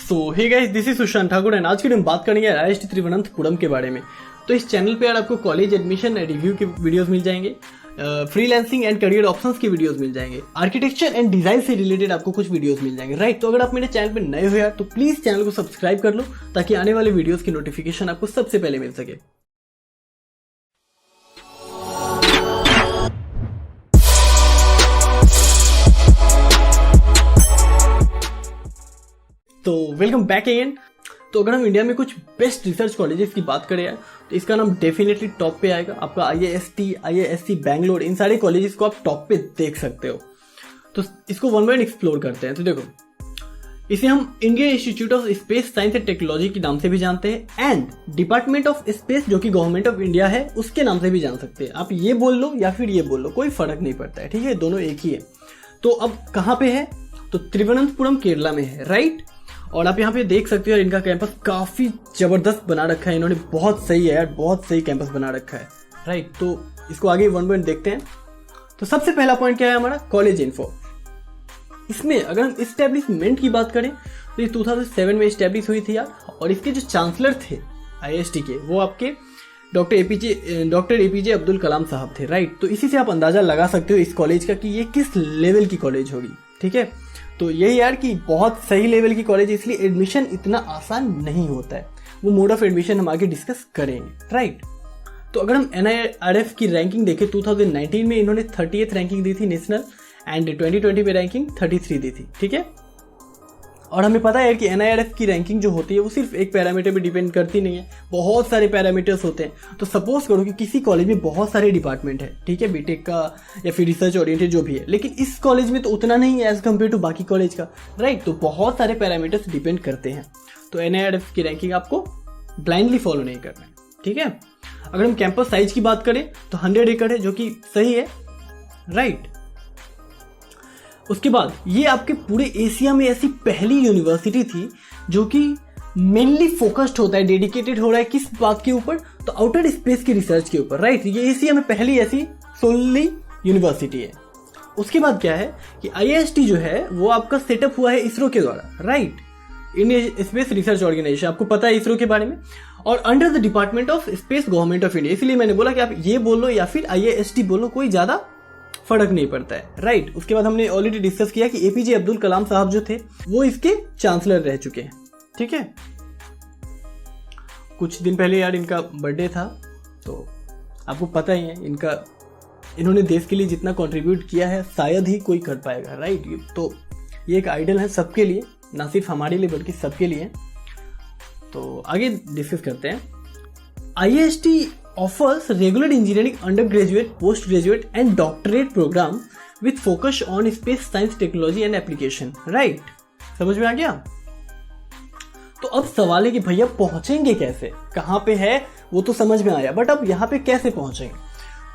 So hey guys, this is Sushant Thakur and आज की हम बात करेंगे IIST तिरुवनंतपुरम के बारे में। तो इस चैनल पे यार आपको कॉलेज एडमिशन एंड रिव्यू के वीडियोस मिल जाएंगे, फ्रीलांसिंग एंड करियर ऑप्शंस की वीडियोस मिल जाएंगे, आर्किटेक्चर एंड डिजाइन से रिलेटेड आपको कुछ वीडियोस मिल जाएंगे, राइट। तो अगर आप मेरे चैनल पे नए हो यार तो प्लीज चैनल को सब्सक्राइब कर लो ताकि आने वाले वीडियोस की नोटिफिकेशन आपको सबसे पहले मिल सके। तो वेलकम बैक अगेन। तो अगर हम इंडिया में कुछ बेस्ट रिसर्च कॉलेजेस की बात करें यार तो इसका नाम डेफिनेटली टॉप पे आएगा। आपका IISc बैंगलोर, इन सारे कॉलेजेस को आप टॉप पे देख सकते हो। तो इसको वन बाय वन एक्सप्लोर करते हैं। तो देखो, इसे हम Indian institute of space science and technology के नाम से भी जानते हैं एंड डिपार्टमेंट ऑफ स्पेस जो कि गवर्नमेंट ऑफ इंडिया है उसके नाम से भी जान सकते हैं। आप ये बोल लो या फिर ये बोल लो, कोई फर्क नहीं पड़ता है, ठीक है, दोनों एक ही है। तो अब कहाँ पे है? तो तिरुवनंतपुरम केरला में है, राइट। और आप यहाँ पे देख सकते हो इनका कैंपस काफी जबरदस्त बना रखा है इन्होंने, बहुत सही है यार, बहुत सही कैंपस बना रखा है, राइट। तो इसको आगे वन बाय वन देखते हैं। तो सबसे पहला पॉइंट क्या है हमारा? College info. इसमें अगर हम इस्टेब्लिशमेंट की बात करें तो ये 2007 में इस्टेब्लिश हुई थी यार। और इसके जो चांसलर थे IIST के वो आपके डॉक्टर APJ अब्दुल कलाम साहब थे, राइट। तो इसी से आप अंदाजा लगा सकते हो इस कॉलेज का कि ये किस लेवल की कॉलेज होगी, ठीक है। तो यही यार कि बहुत सही लेवल की कॉलेज, इसलिए एडमिशन इतना आसान नहीं होता है। वो मोड ऑफ एडमिशन हम आगे डिस्कस करेंगे, राइट। तो अगर हम NIRF की रैंकिंग देखें 2019 में इन्होंने 30th रैंकिंग दी थी नेशनल एंड 2020 में रैंकिंग 33 दी थी, ठीक है। और हमें पता है कि NIRF की रैंकिंग जो होती है वो सिर्फ एक पैरामीटर पे डिपेंड करती नहीं है, बहुत सारे पैरामीटर्स होते हैं। तो सपोज करो कि किसी कॉलेज में बहुत सारे डिपार्टमेंट है, ठीक है, बीटेक का या फिर रिसर्च ओरिएंटेड जो भी है, लेकिन इस कॉलेज में तो उतना नहीं है एज कम्पेयर टू बाकी कॉलेज का, राइट। तो बहुत सारे पैरामीटर्स डिपेंड करते हैं। तो NIRF की रैंकिंग आपको ब्लाइंडली फॉलो नहीं करना है, ठीक है। अगर हम कैंपस साइज की बात करें तो 100 एकड़ है, जो कि सही है, राइट। उसके बाद ये आपके पूरे एशिया में ऐसी पहली यूनिवर्सिटी थी जो कि मेनली फोकस्ड होता है, डेडिकेटेड हो रहा है किस बात के ऊपर? तो आउटर स्पेस की रिसर्च के ऊपर, राइट। ये एशिया में पहली ऐसी सोलली यूनिवर्सिटी है। उसके बाद क्या है कि IIST जो है वो आपका सेटअप हुआ है इसरो के द्वारा, right, Indian Space Research Organisation. आपको पता है इसरो के बारे में। और under the department of space government of India. इसलिए मैंने बोला कि आप ये बोलो या फिर IIST बोलो, कोई ज्यादा फर्क नहीं पड़ता है, राइट। उसके बाद हमने ऑलरेडी डिस्कस किया कि APJ अब्दुल कलाम साहब जो थे वो इसके चांसलर रह चुके हैं, ठीक है। कुछ दिन पहले यार इनका बर्थडे था, तो आपको पता ही है इन्होंने देश के लिए जितना कंट्रीब्यूट किया है शायद ही कोई कर पाएगा, राइट। तो ये एक आइडल है सबके लिए, ना सिर्फ हमारे लिए बल्कि सबके लिए। तो आगे डिस्कस करते हैं। IIST offers regular engineering undergraduate, postgraduate and doctorate program with focus on space science technology and application, right? समझ में आ गया? तो अब सवाल है कि भैया पहुंचेंगे कैसे, कहां पे है वो तो समझ में आया, बट अब यहाँ पे कैसे पहुंचेंगे?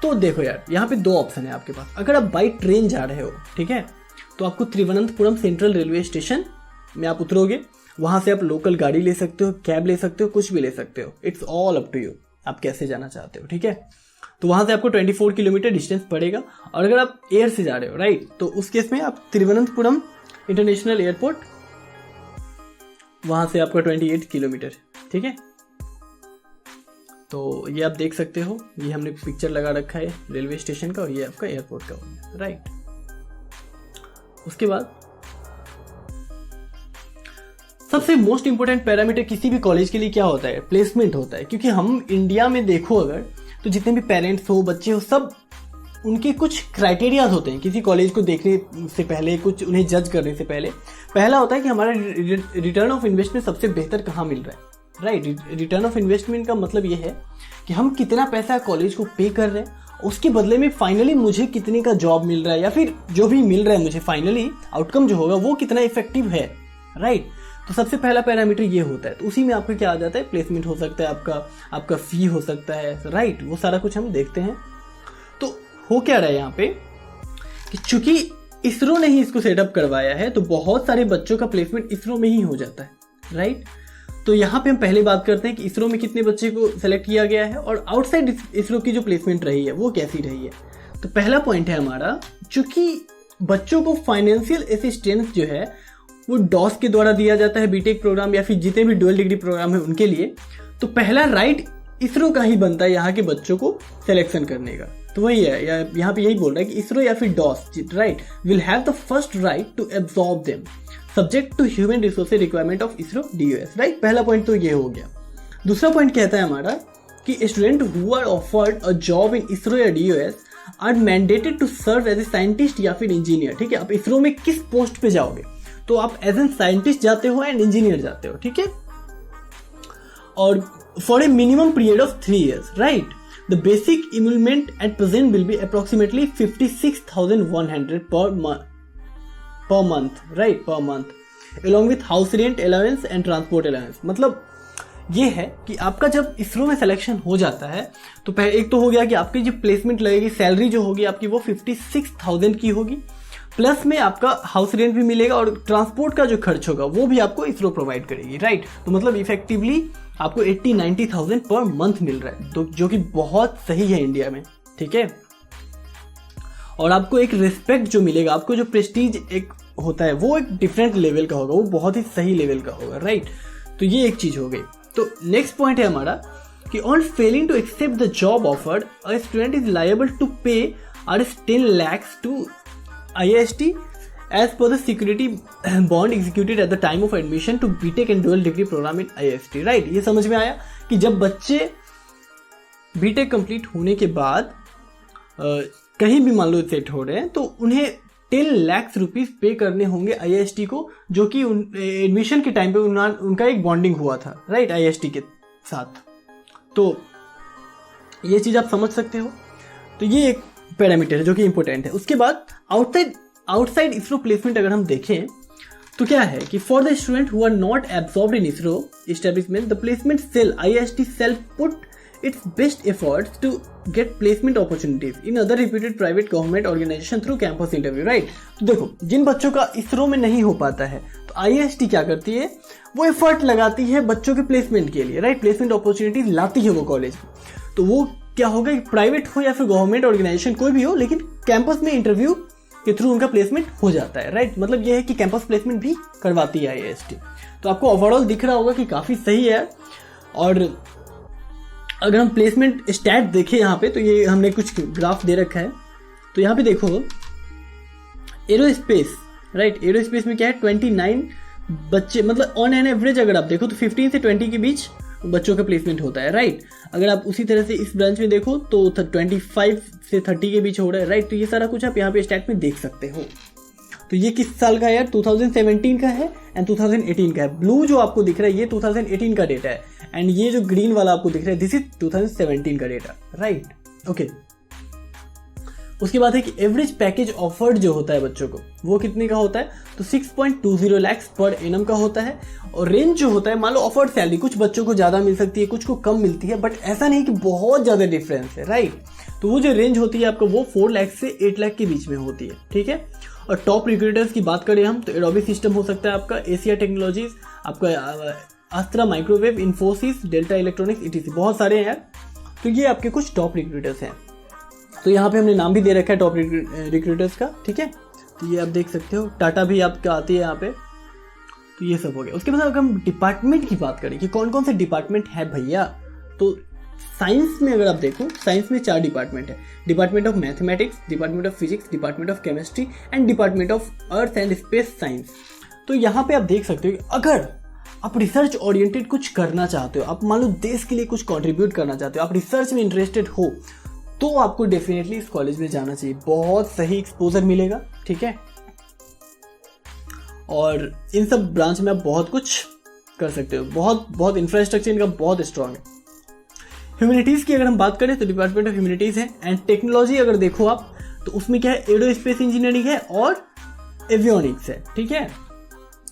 तो देखो यार, यहाँ पे दो ऑप्शन है आपके पास। अगर आप बाई ट्रेन जा रहे हो, ठीक है, तो आपको तिरुवनंतपुरम सेंट्रल रेलवे स्टेशन में आप उतरोगे। वहां से आप लोकल गाड़ी ले सकते हो, कैब ले सकते हो, कुछ भी ले सकते हो, it's all up to you, आप कैसे जाना चाहते हो, ठीक है। तो वहां से आपको 24 किलोमीटर डिस्टेंस पड़ेगा। और अगर आप एयर से जा रहे हो, राइट, तो उस केस में आप तिरुवनंतपुरम इंटरनेशनल एयरपोर्ट, वहां से आपका 28 किलोमीटर, ठीक है। तो ये आप देख सकते हो, ये हमने पिक्चर लगा रखा है रेलवे स्टेशन का और ये आपका एयरपोर्ट का, राइट। उसके बाद सबसे मोस्ट इंपोर्टेंट पैरामीटर किसी भी कॉलेज के लिए क्या होता है? प्लेसमेंट होता है। क्योंकि हम इंडिया में देखो अगर, तो जितने भी पेरेंट्स हो, बच्चे हो, सब उनके कुछ क्राइटेरियाज होते हैं किसी कॉलेज को देखने से पहले, कुछ उन्हें जज करने से पहले। पहला होता है कि हमारा रिटर्न ऑफ इन्वेस्टमेंट सबसे बेहतर कहाँ मिल रहा है, राइट। रिटर्न ऑफ इन्वेस्टमेंट का मतलब ये है कि हम कितना पैसा कॉलेज को पे कर रहे हैं, उसके बदले में फाइनली मुझे कितने का जॉब मिल रहा है, या फिर जो भी मिल रहा है मुझे फाइनली आउटकम जो होगा वो कितना इफेक्टिव है, राइट। तो सबसे पहला पैरामीटर ये होता है। तो उसी में आपका क्या आ जाता है? प्लेसमेंट हो सकता है, आपका फी हो सकता है, राइट। वो सारा कुछ हम देखते हैं। तो हो क्या रहा है यहाँ पे कि चूंकि इसरो ने ही इसको सेटअप करवाया है तो बहुत सारे बच्चों का प्लेसमेंट इसरो में ही हो जाता है, राइट। तो यहाँ पे हम पहले बात करते हैं कि इसरो में कितने बच्चे को सेलेक्ट किया गया है और आउटसाइड इसरो की जो प्लेसमेंट रही है वो कैसी रही है। तो पहला पॉइंट है हमारा, चूंकि बच्चों को फाइनेंशियल असिस्टेंस जो है वो डॉस के द्वारा दिया जाता है बीटेक प्रोग्राम या फिर जितने भी डुअल डिग्री प्रोग्राम है उनके लिए। तो पहला राइट इसरो का ही बनता है यहाँ के बच्चों को सिलेक्शन करने का। तो वही है, यहाँ पे यही बोल रहा है कि इसरो या फिर DOS right will have the first right to absorb them subject to human resources requirement of ISRO DOS, right. पहला पॉइंट तो ये हो गया। दूसरा पॉइंट कहता है हमारा कि student who are offered a job in ISRO या DOS are mandated to serve as a scientist या फिर इंजीनियर। ठीक है, आप इसरो में किस पोस्ट पे जाओगे, तो आप एज एन साइंटिस्ट जाते हो एंड इंजीनियर जाते हो। ठीक है, और for a minimum period of 3 years, right. The basic emolument at present will be approximately 56,100 per month, right, per month, along with house rent allowance and transport allowance। मतलब ये है कि आपका जब इसरो में सिलेक्शन हो जाता है तो पहले एक तो हो गया कि आपकी जो प्लेसमेंट लगेगी, सैलरी जो होगी आपकी वो 56,000 की होगी, प्लस में आपका हाउस रेंट भी मिलेगा और ट्रांसपोर्ट का जो खर्च होगा वो भी आपको इसरो प्रोवाइड करेगी, राइट। तो मतलब इफेक्टिवली आपको 80-90,000 पर मंथ मिल रहा है, तो जो कि बहुत सही है इंडिया में। ठीक है, और आपको एक रिस्पेक्ट जो मिलेगा, आपको जो प्रेस्टीज एक होता है वो एक डिफरेंट लेवल का होगा, वो बहुत ही सही लेवल का होगा, राइट। तो ये एक चीज हो गई। तो नेक्स्ट पॉइंट है हमारा कि on failing to accept the job offered a student is liable to pay ₹10 lakhs to IIST as per the security bond executed at the time of admission to BTech and dual degree program in IIST, right। ये समझ में आया कि जब बच्चे BTech complete होने के बाद कहीं भी मान लो सेट हो रहे हैं तो उन्हें 10 lakhs रुपीज पे करने होंगे IIST को, जो कि एडमिशन के टाइम पे उनका एक बॉन्डिंग हुआ था, राइट, IIST के साथ। तो ये चीज आप समझ सकते हो। तो ये एक पैरामीटर है जो कि इंपॉर्टेंट है। उसके बाद आउटसाइड इसरो प्लेसमेंट अगर हम देखें तो क्या है कि for the student who are not absorbed in ISRO establishment the placement cell IIST cell put its best efforts to get placement opportunities in other reputed private government organization through campus interview, right। तो देखो, जिन बच्चों का इसरो में नहीं हो पाता है तो IIST क्या करती है, वो एफर्ट लगाती है बच्चों के प्लेसमेंट के लिए, राइट। प्लेसमेंट अपॉर्चुनिटीज लाती है वो कॉलेज में। तो वो क्या होगा, प्राइवेट हो या फिर गवर्नमेंट ऑर्गेनाइजेशन कोई भी हो, लेकिन कैंपस में इंटरव्यू के थ्रू उनका प्लेसमेंट हो जाता है, राइट। मतलब ये है कि कैंपस प्लेसमेंट भी करवाती है IIST। तो आपको ओवरऑल दिख रहा होगा कि काफी सही है। और अगर हम प्लेसमेंट स्टैट देखें यहाँ पे, तो ये हमने कुछ ग्राफ दे रखा है। तो यहाँ पे देखो एरोस्पेस, राइट, एरोस्पेस में क्या है 29 बच्चे, मतलब ऑन एन एवरेज अगर आप देखो तो 15 से 20 के बीच बच्चों का प्लेसमेंट होता है, राइट। अगर आप उसी तरह से इस ब्रांच में देखो तो 25 से 30 के बीच हो रहा है, राइट। तो ये सारा कुछ आप यहाँ पे स्टैट में देख सकते हो। तो ये किस साल का है यार, 2017 का है एंड 2018 का है। ब्लू जो आपको दिख रहा है ये 2018 का डेटा है एंड ये जो ग्रीन वाला आपको दिख रहा है दिस इज 2017 का डेटा, राइट, ओके। उसके बाद है कि एवरेज पैकेज ऑफर्ड जो होता है बच्चों को वो कितने का होता है, तो 6.20 lakhs पर एनम का होता है। और रेंज जो होता है, मान लो ऑफर्ड सैलरी कुछ बच्चों को ज्यादा मिल सकती है, कुछ को कम मिलती है, बट ऐसा नहीं कि बहुत ज्यादा डिफरेंस है, राइट। तो वो जो रेंज होती है आपको वो 4 लाख से 8 लाख के बीच में होती है, ठीक है। और टॉप रिक्रूटर्स की बात करें हम तो एडोबी सिस्टम हो सकता है आपका, एशिया टेक्नोलॉजीज, आपका अस्त्रा microwave, Infosys, delta electronics, etc। बहुत सारे हैं यार। तो ये आपके कुछ टॉप रिक्रूटर्स हैं। तो यहाँ पे हमने नाम भी दे रखा है टॉप रिक्रूटर्स का, ठीक है। तो ये आप देख सकते हो, टाटा भी आपका आती है यहाँ पे। तो ये सब हो गया। उसके बाद अगर हम डिपार्टमेंट की बात करें कि कौन कौन से डिपार्टमेंट है भैया, तो साइंस में अगर आप देखो, साइंस में 4 डिपार्टमेंट है। Department of mathematics, department of physics, department of chemistry and department of earth and space science. तो यहाँ पे आप देख सकते हो कि अगर आप रिसर्च ओरिएंटेड कुछ करना चाहते हो, आप मान लो देश के लिए कुछ कंट्रीब्यूट करना चाहते हो, आप रिसर्च में इंटरेस्टेड हो, तो आपको डेफिनेटली इस कॉलेज में जाना चाहिए। बहुत सही एक्सपोजर मिलेगा, ठीक है। और इन सब ब्रांच में आप बहुत कुछ कर सकते हो, बहुत इंफ्रास्ट्रक्चर इनका बहुत स्ट्रांग है। ह्यूमैनिटीज की अगर हम बात करें तो डिपार्टमेंट ऑफ ह्यूमैनिटीज है। एंड टेक्नोलॉजी अगर देखो आप तो उसमें क्या है, एरोस्पेस इंजीनियरिंग है और एवियोनिक्स है, ठीक है।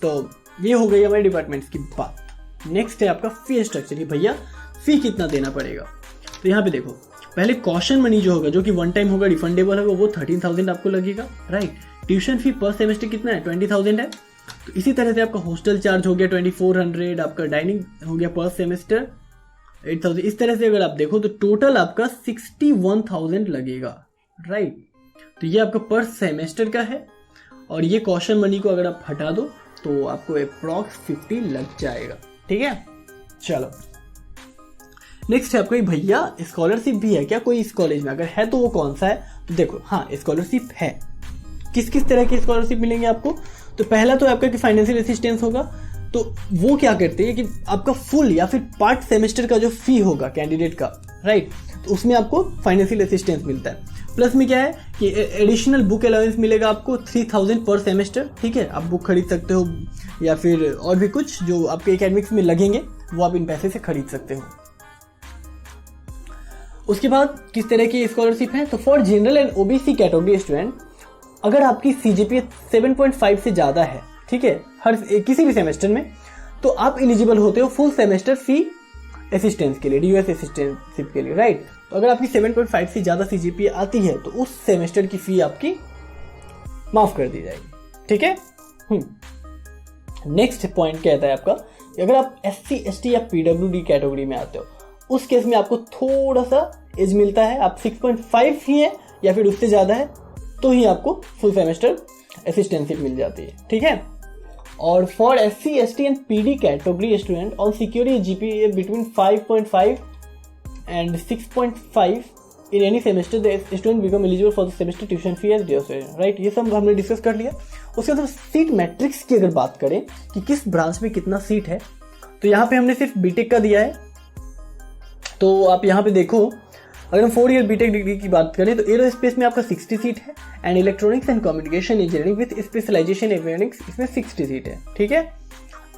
तो ये हो गई हमारे डिपार्टमेंट्स की बात। नेक्स्ट है आपका फी स्ट्रक्चर, कि भैया फी कितना देना पड़ेगा। तो यहाँ पे देखो, पहले कॉशन मनी जो होगा, जो कि वन टाइम होगा, रिफंडेबल होगा, वो 13,000 आपको लगेगा, राइट। ट्यूशन फी पर सेमेस्टर कितना है, 20,000 है। तो इसी तरह से आपका हॉस्टल चार्ज हो गया 2400, आपका डाइनिंग हो गया पर सेमेस्टर 8,000। इस तरह से अगर आप देखो तो टोटल आपका 61,000 लगेगा, राइट। तो ये आपका पर सेमेस्टर का है। और ये कॉशन मनी को अगर आप हटा दो तो आपको अप्रॉक्स 50 लग जाएगा। ठीक है, चलो नेक्स्ट है आपका भैया स्कॉलरशिप भी है क्या कोई इस कॉलेज में, अगर है तो वो कौन सा है। तो देखो हाँ स्कॉलरशिप है। किस किस तरह की स्कॉलरशिप मिलेंगे आपको, तो पहला तो आपका कि फाइनेंशियल असिस्टेंस होगा। तो वो क्या करते हैं कि आपका फुल या फिर पार्ट सेमेस्टर का जो फी होगा कैंडिडेट का, राइट, तो उसमें आपको फाइनेंशियल असिस्टेंस मिलता है। प्लस में क्या है कि एडिशनल बुक अलाउंस मिलेगा आपको 3000 पर सेमेस्टर। ठीक है, आप बुक खरीद सकते हो या फिर और भी कुछ जो आपके एकेडमिक्स में लगेंगे वो आप इन पैसे से खरीद सकते हो। उसके बाद किस तरह की स्कॉलरशिप है, तो for general and OBC category student अगर आपकी सीजीपीए 7.5 से ज़्यादा है, ठीक है, हर किसी भी सेमेस्टर में, तो आप एलिजिबल होते हो फुल सेमेस्टर फी असिस्टेंस के लिए, डीयूएस असिस्टेंटशिप के लिए, राइट। तो अगर आपकी 7.5 से ज़्यादा सीजीपीए आती है तो उस सेमेस्टर की फ़ी आपकी माफ़ कर दी जाएगी। ठीक है। नेक्स्ट पॉइंट कहता है आपका अगर आप एससी एसटी या पीडब्ल्यूडी कैटेगरी में आते हो, उस केस में आपको थोड़ा सा एज मिलता है। आप 6.5 ही है या फिर उससे ज़्यादा है तो ही आपको फुल सेमेस्टर असिस्टेंटशिप मिल जाती है। ठीक है। और for SC ST and PD category student on security GPA between 5.5 and 6.5 in any semester the student become eligible for the semester tuition fee as day, right. ये सब हमने डिस्कस कर लिया। उसके बाद सीट मैट्रिक्स की अगर बात करें कि किस ब्रांच में कितना सीट है, तो यहाँ पे हमने सिर्फ बीटेक का दिया है। तो आप यहाँ पे देखो अगर हम 4 ईयर बीटेक डिग्री की बात करें तो एरोस्पेस में आपका 60 सीट है and electronics and communication engineering with specialisation avionics इसमें 60 सीट है। ठीक है।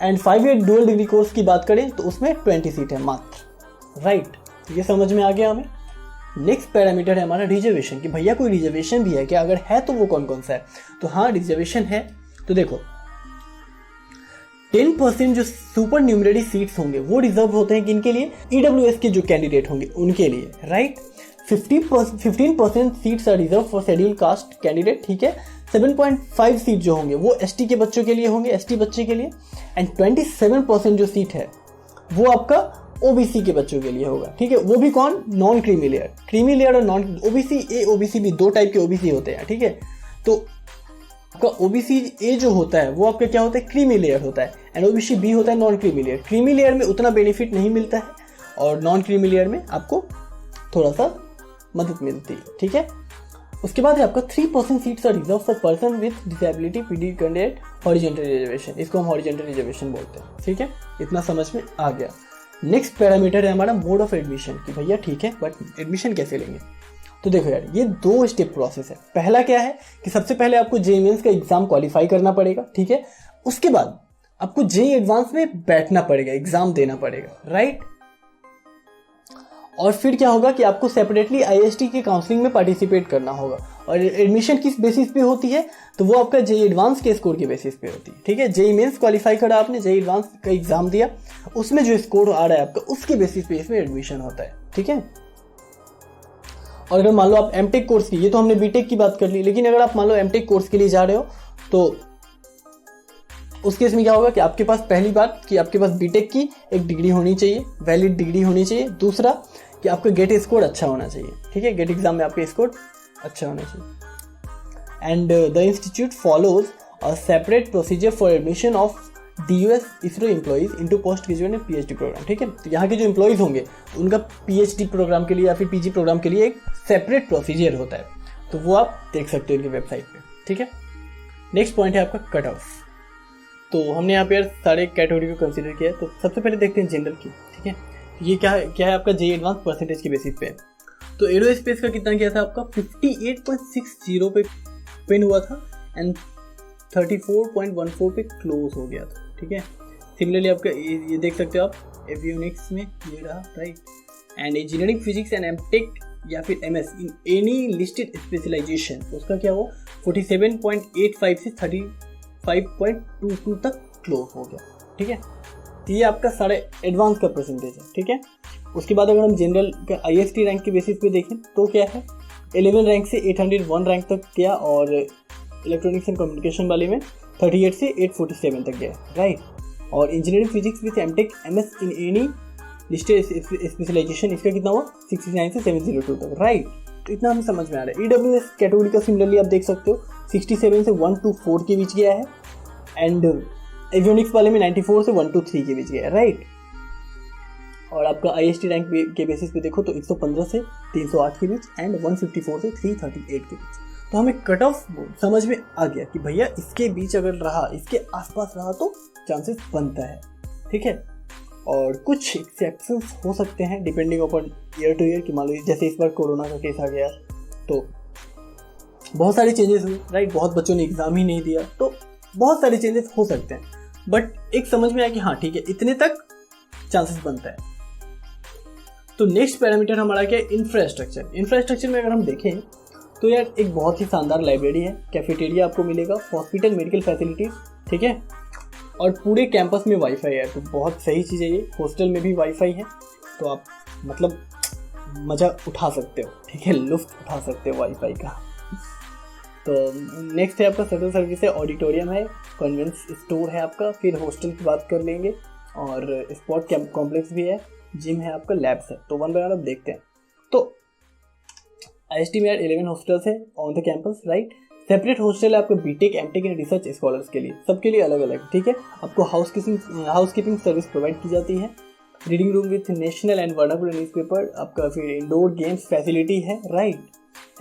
And 5 year dual degree course की बात करें तो उसमें 20 सीट है मात्र, राइट। ये समझ में आ गया हमें। नेक्स्ट पैरामीटर है हमारा रिजर्वेशन कि भैया कोई रिजर्वेशन भी है क्या, अगर है तो वो कौन कौन सा है। तो हाँ रिजर्वेशन है। तो देखो 10% जो सुपर न्यूमरेरी सीट्स होंगे वो रिजर्व होते हैं किनके लिए, ईडब्ल्यूएस के जो कैंडिडेट होंगे उनके लिए, right. 15% seats are reserve for schedule caste candidate. ठीक है। 7.5 सीट जो होंगे वो एसटी के बच्चों के लिए होंगे, एसटी बच्चे के लिए। एंड 27% जो सीट है वो आपका ओबीसी के बच्चों के लिए होगा। ठीक है। वो भी कौन, non creamy layer, creamy layer और नॉन ओबीसी ए ओबीसी भी 2 टाइप के ओबीसी होते हैं। ठीक है। तो आपका ओबीसी ए जो होता है वो आपका क्या होता है, क्रीमी लेयर होता है, एंड ओबीसी बी होता है non creamy layer. Creamy layer में उतना बेनिफिट नहीं मिलता है और नॉन क्रीमी लेयर में आपको थोड़ा सा मदद मिलती है। ठीक है। उसके बाद है आपका 3% seats are reserve for person with disability PD candidate horizontal reservation, इसको हम हॉरिजॉन्टल रिजर्वेशन बोलते हैं। ठीक है। इतना समझ में आ गया। नेक्स्ट पैरामीटर है हमारा मोड ऑफ एडमिशन कि भैया ठीक है बट एडमिशन कैसे लेंगे। तो देखो यार ये 2 स्टेप प्रोसेस है। पहला क्या है कि सबसे पहले आपको जेईई मेंस का एग्जाम क्वालिफाई करना पड़ेगा। ठीक है। उसके बाद आपको जेईई एडवांस में बैठना पड़ेगा, एग्जाम देना पड़ेगा, राइट। और फिर क्या होगा कि आपको सेपरेटली आईएसटी के काउंसलिंग में पार्टिसिपेट करना होगा। और एडमिशन किस बेसिस पे होती है, तो वो आपका जेईई एडवांस के स्कोर के बेसिस पे होती है। ठीक है। जेईई मेंस क्वालिफाई करा आपने, जेईई एडवांस का एग्जाम दिया, उसमें जो स्कोर आ रहा है आपका उसके बेसिस पे इसमें एडमिशन होता है। ठीक है। और अगर मान लो आप एमटेक कोर्स की, ये तो हमने बीटेक की बात कर ली, लेकिन अगर आप मान लो एमटेक कोर्स के लिए जा रहे हो तो उस केस में क्या होगा कि आपके पास पहली बात कि आपके पास बीटेक की एक डिग्री होनी चाहिए, वैलिड डिग्री होनी चाहिए। दूसरा कि आपका गेट स्कोर अच्छा होना चाहिए। ठीक है। गेट एग्जाम में आपका स्कोर अच्छा होना चाहिए। And the institute follows a separate procedure for admission of DUS ISRO employees into post graduate and PhD program. ठीक है। तो यहाँ के जो एम्प्लॉइज होंगे उनका पीएचडी प्रोग्राम के लिए या फिर पीजी प्रोग्राम के लिए एक सेपरेट प्रोसीजर होता है, तो वो आप देख सकते हो इनकी वेबसाइट पे। ठीक है। नेक्स्ट पॉइंट है आपका कट ऑफ। तो हमने यहाँ पे यार सारे कैटेगरी को कंसीडर किया है। तो सबसे पहले देखते हैं जनरल की। ठीक है। ये क्या है आपका जेईई एडवांस परसेंटेज के बेसिस पे। तो एरोस्पेस का कितना किया था आपका 58.60 पे पिन हुआ था एंड 34.14 पे क्लोज हो गया था। ठीक है। सिमिलरली आपका ये देख सकते हो आप एवियोनिक्स में ये रहा, right. And engineering physics and MTech या फिर MS in any listed specialisation, उसका क्या हुआ 47.85 से 35.22 तक क्लोज हो गया। ठीक है। तो ये आपका सारे एडवांस का परसेंटेज है। ठीक है। उसके बाद अगर हम जनरल का आईएसटी रैंक के बेसिस पे देखें तो क्या है 11 रैंक से 801 रैंक तक गया और इलेक्ट्रॉनिक्स एंड कम्युनिकेशन वाले में 38 से 847 तक गया, राइट। और engineering physics with MTech MS in any listed specialisation इसका कितना हुआ 69 से 702 तक, राइट। तो इतना हमें समझ में आ रहा है। ईडब्ल्यूएस कैटेगरी का सिमिलरली आप देख सकते हो 67 से 124 के बीच गया है। एंड एवियोनिक्स वाले में 94 से 123 के बीच गया, राइट। और आपका IST रैंक के बेसिस पे देखो तो 115 से 308 के बीच एंड 154 से 338 के बीच। तो हमें कट ऑफ समझ में आ गया कि भैया इसके बीच अगर रहा, इसके आसपास रहा तो चांसेस बनता है, ठीक है। और कुछ एक्सेप्शंस हो सकते हैं depending upon year two year, कि मान लो जैसे इस बार कोरोना का केस आ गया तो बहुत सारे चेंजेस हुए, राइट। बहुत बच्चों ने एग्जाम ही नहीं दिया, तो बहुत सारे चेंजेस हो सकते हैं। बट एक समझ में आया कि हाँ ठीक है, इतने तक चांसेस बनता है। तो नेक्स्ट पैरामीटर हमारा क्या है, इंफ्रास्ट्रक्चर। इंफ्रास्ट्रक्चर में अगर हम देखें तो यार एक बहुत ही शानदार लाइब्रेरी है, कैफेटेरिया आपको मिलेगा, हॉस्पिटल, मेडिकल फैसिलिटीज, ठीक है। और पूरे कैंपस में वाईफाई है, तो बहुत सही चीज़ है ये। हॉस्टल में भी वाईफाई है, तो आप मतलब मज़ा उठा सकते हो, ठीक है, लुत्फ उठा सकते हो वाईफाई का। तो नेक्स्ट है आपका शटल सर्विस है, ऑडिटोरियम है, कन्वेंस स्टोर है आपका, फिर हॉस्टल की बात कर लेंगे, और स्पोर्ट कॉम्प्लेक्स भी है, जिम है आपका, लैब्स है। तो वन बाय वन अब देखते हैं। तो IST में यार 11 हॉस्टल्स है on the campus, right. Separate hostel है आपको BTech, MTech and research scholars के लिए, सबके लिए अलग अलग, ठीक है। आपको हाउसकीपिंग सर्विस प्रोवाइड की जाती है, reading room with national and vernacular newspaper आपका, फिर इंडोर गेम्स फैसिलिटी है, right.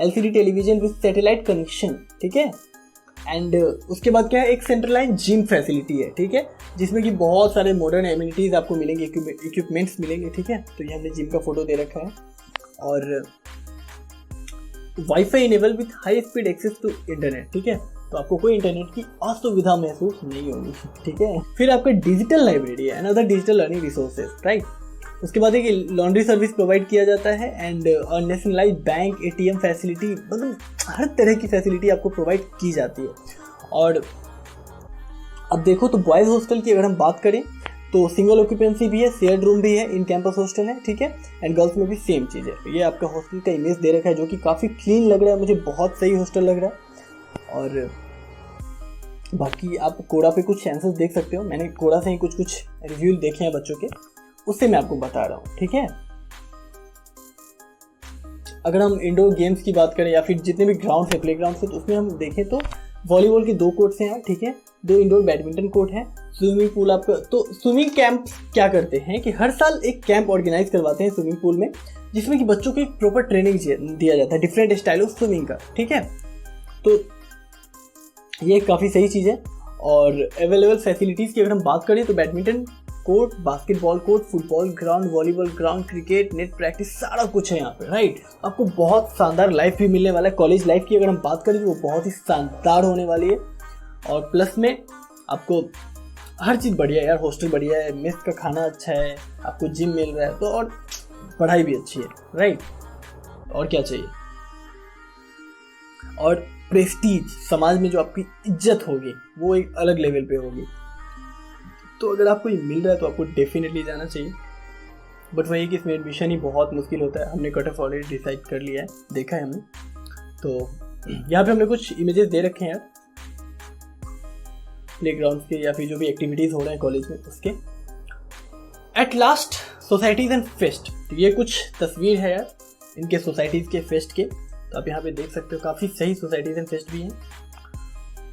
LCD television with satellite connection, ठीक है। एंड उसके बाद क्या है, एक सेंट्रलाइज जिम फैसिलिटी है, ठीक है, जिसमें कि बहुत सारे मॉडर्न एमिनिटीज आपको मिलेंगे, इक्विपमेंट्स मिलेंगे, ठीक है। तो ये हमने जिम का फोटो दे रखा है। और WiFi enable with high speed access to internet, ठीक है। तो आपको कोई इंटरनेट की असुविधा महसूस नहीं होगी, ठीक है। फिर आपका डिजिटल लाइब्रेरी है, another digital learning resources, right. उसके बाद एक लॉन्ड्री सर्विस प्रोवाइड किया जाता है, and nationalise bank, ATM facility, मतलब हर तरह की फैसिलिटी आपको प्रोवाइड की जाती है। और अब देखो तो बॉयज़ हॉस्टल की अगर हम बात करें तो सिंगल ऑक्यूपेंसी भी है, शेयर्ड रूम भी है, इन कैंपस हॉस्टल है, ठीक है। एंड गर्ल्स में भी सेम चीज़ है। ये आपका हॉस्टल का इमेज दे रखा है, जो कि काफ़ी क्लीन लग रहा है, मुझे बहुत सही हॉस्टल लग रहा है। और बाकी आप कोड़ा पे कुछ आंसर्स देख सकते हो, मैंने कोड़ा से ही कुछ रिव्यू देखे हैं बच्चों के, उससे मैं आपको बता रहा हूँ, ठीक है। अगर हम इंडोर गेम्स की बात करें या फिर जितने भी ग्राउंड है, प्ले ग्राउंड है, तो उसमें हम देखें तो वॉलीबॉल के 2 कोर्ट्स हैं, ठीक है, 2 इंडोर बैडमिंटन कोर्ट है, स्विमिंग पूल आपका। तो स्विमिंग कैंप क्या करते हैं कि हर साल एक कैंप ऑर्गेनाइज करवाते हैं स्विमिंग पूल में, जिसमें कि बच्चों को एक प्रॉपर ट्रेनिंग दिया जाता है डिफरेंट स्टाइल ऑफ स्विमिंग का, ठीक है। तो ये काफ़ी सही चीज़ है। और अवेलेबल फैसिलिटीज़ की अगर हम बात करें तो badminton court, basketball court, football ground, volleyball ground, cricket net practice, सारा कुछ है यहाँ पे, राइट। आपको बहुत शानदार लाइफ भी मिलने वाला है। कॉलेज लाइफ की अगर हम बात करें तो वो बहुत ही शानदार होने वाली है। और प्लस में आपको हर चीज़ बढ़िया है यार, हॉस्टल बढ़िया है, मेस का खाना अच्छा है, आपको जिम मिल रहा है, तो और पढ़ाई भी अच्छी है, राइट। और क्या चाहिए। और प्रेस्टीज, समाज में जो आपकी इज्जत होगी वो एक अलग लेवल पे होगी। तो अगर आपको ये मिल रहा है तो आपको डेफिनेटली जाना चाहिए। बट वही कि इसमें एडमिशन ही बहुत मुश्किल होता है। हमने कट ऑफ ऑलरेडी डिसाइड कर लिया है, देखा है हमने। तो यहाँ पे हमने कुछ इमेजेस दे रखे हैं यार प्लेग्राउंड के या फिर जो भी एक्टिविटीज़ हो रहे हैं कॉलेज में उसके। At last societies and fest, ये कुछ तस्वीर है यार इनके सोसाइटीज़ के फेस्ट के। तो आप यहाँ पे देख सकते हो काफ़ी सही सोसाइटीज़ एंड फेस्ट भी हैं।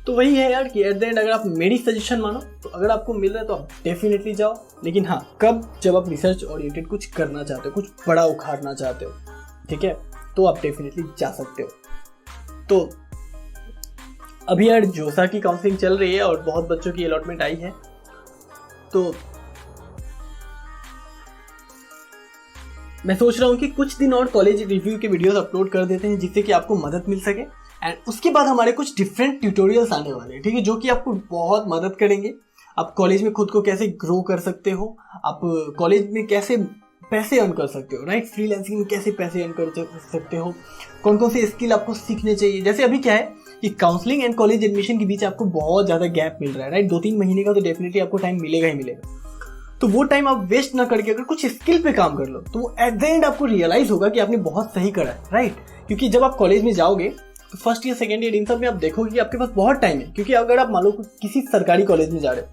तो वही है यार कि एट द एंड अगर आप मेरी सजेशन मानो तो अगर आपको मिल रहा है तो आप डेफिनेटली जाओ। लेकिन हाँ, कब, जब आप रिसर्च ओरिएंटेड कुछ करना चाहते हो, कुछ बड़ा उखाड़ना चाहते हो, ठीक है, तो आप डेफिनेटली जा सकते हो। तो अभी यार जोसा की काउंसलिंग चल रही है और बहुत बच्चों की अलॉटमेंट आई है। तो मैं सोच रहा हूँ कि कुछ दिन और कॉलेज रिव्यू के वीडियोस अपलोड कर देते हैं जिससे कि आपको मदद मिल सके। एंड उसके बाद हमारे कुछ डिफरेंट ट्यूटोरियल्स आने वाले हैं, ठीक है, जो कि आपको बहुत मदद करेंगे। आप कॉलेज में खुद को कैसे ग्रो कर सकते हो, आप कॉलेज में कैसे पैसे अर्न कर सकते हो, राइट, फ्रीलांसिंग में कैसे पैसे अर्न कर सकते हो, कौन कौन से स्किल आपको सीखने चाहिए। जैसे अभी क्या है कि काउंसलिंग एंड कॉलेज एडमिशन के बीच आपको बहुत ज़्यादा गैप मिल रहा है, राइट, 2-3 महीने का तो डेफिनेटली आपको टाइम मिलेगा ही मिलेगा। तो वो टाइम आप वेस्ट ना करके अगर कुछ स्किल पे काम कर लो तो वो एट द एंड आपको रियलाइज होगा कि आपने बहुत सही करा है, राइट। क्योंकि जब आप कॉलेज में जाओगे तो फर्स्ट ईयर, सेकेंड ईयर, इन सब में आप देखोगे कि आपके पास बहुत टाइम है। क्योंकि अगर आप मान लो किसी सरकारी कॉलेज में जा रहे हो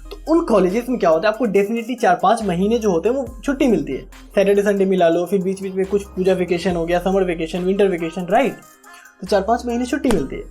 तो उन कॉलेजेस में क्या होता है, आपको डेफिनेटली 4-5 महीने जो होते हैं वो छुट्टी मिलती है। सैटरडे संडे मिला लो, फिर बीच बीच में कुछ पूजा वेकेशन हो गया, summer vacation, winter vacation, right. तो 4-5 महीने छुट्टी मिलती है।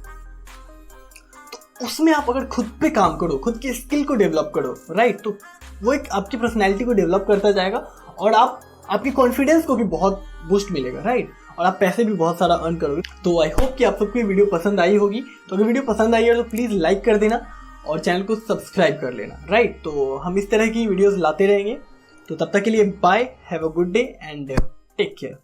तो उसमें आप अगर खुद पे काम करो, खुद की स्किल को डेवलप करो, राइट, तो वो एक आपकी पर्सनैलिटी को डेवलप करता जाएगा और आपकी कॉन्फिडेंस को भी बहुत बूस्ट मिलेगा, राइट, और आप पैसे भी बहुत सारा अर्न करोगे। तो आई होप कि आप सबको ये वीडियो पसंद आई होगी। तो अगर वीडियो पसंद आई है तो प्लीज़ लाइक कर देना और चैनल को सब्सक्राइब कर लेना, राइट। तो हम इस तरह की वीडियोस लाते रहेंगे। तो तब तक के लिए bye, have a good day and take care.